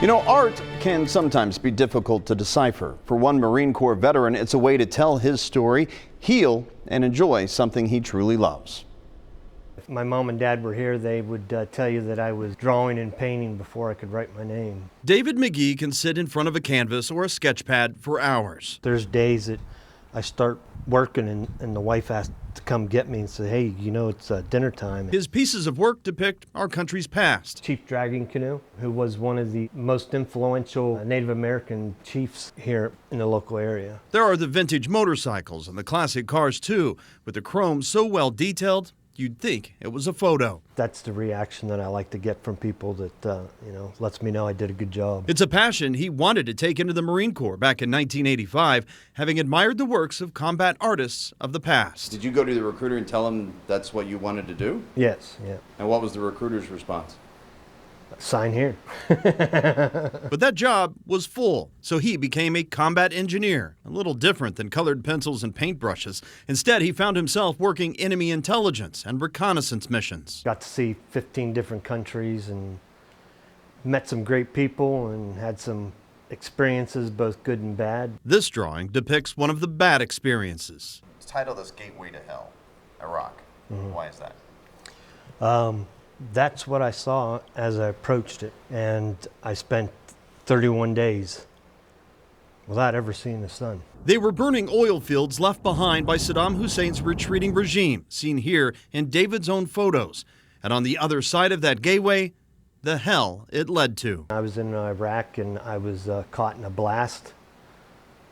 You know, art can sometimes be difficult to decipher. For one Marine Corps veteran, it's a way to tell his story, heal, and enjoy something he truly loves. If my mom and dad were here, they would tell you that I was drawing and painting before I could write my name. David McGee can sit in front of a canvas or a sketch pad for hours. There's days that I start working and the wife has to come get me and say, hey, you know, it's dinner time. His pieces of work depict our country's past. Chief Dragging Canoe, who was one of the most influential Native American chiefs here in the local area. There are the vintage motorcycles and the classic cars too, with the chrome so well detailed, you'd think it was a photo. That's the reaction that I like to get from people that, lets me know I did a good job. It's a passion he wanted to take into the Marine Corps back in 1985, having admired the works of combat artists of the past. Did you go to the recruiter and tell him that's what you wanted to do? Yes, yeah. And what was the recruiter's response? Sign here. But that job was full, so he became a combat engineer, a little different than colored pencils and paintbrushes. Instead, he found himself working enemy intelligence and reconnaissance missions. Got to see 15 different countries and met some great people and had some experiences, both good and bad. This drawing depicts one of the bad experiences. It's titled as Gateway to Hell, Iraq. Why is that? That's what I saw as I approached it, and I spent 31 days without ever seeing the sun. They were burning oil fields left behind by Saddam Hussein's retreating regime, seen here in David's own photos. And on the other side of that gateway, the hell it led to. I was in Iraq and I was caught in a blast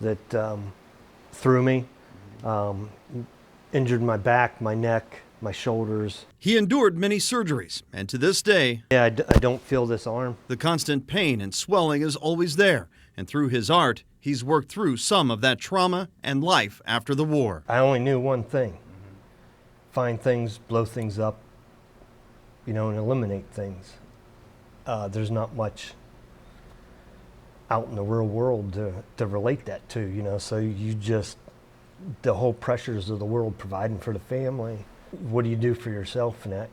that threw me, injured my back, my neck, my shoulders. He endured many surgeries, and to this day, I don't feel this arm. the constant pain and swelling is always there. And through his art, he's worked through some of that trauma and life after the war. I only knew one thing. Find things, blow things up, and eliminate things. There's not much out in the real world to relate that to, so you just, the whole pressures of the world providing for the family. What do you do for yourself in that?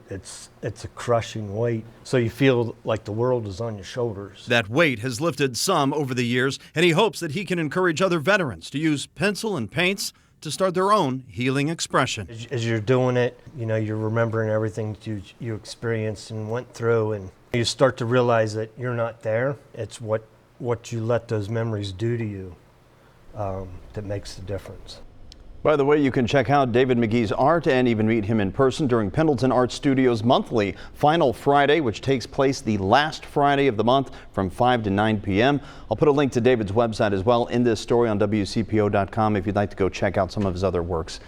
It's a crushing weight. So you feel like the world is on your shoulders. That weight has lifted some over the years, and he hopes that he can encourage other veterans to use pencil and paints to start their own healing expression. As you're doing it, you're remembering everything that you experienced and went through, and you start to realize that you're not there. It's what you let those memories do to you that makes the difference. By the way, you can check out David McGee's art and even meet him in person during Pendleton Art Studios' monthly Final Friday, which takes place the last Friday of the month from 5 to 9 p.m. I'll put a link to David's website as well in this story on WCPO.com if you'd like to go check out some of his other works.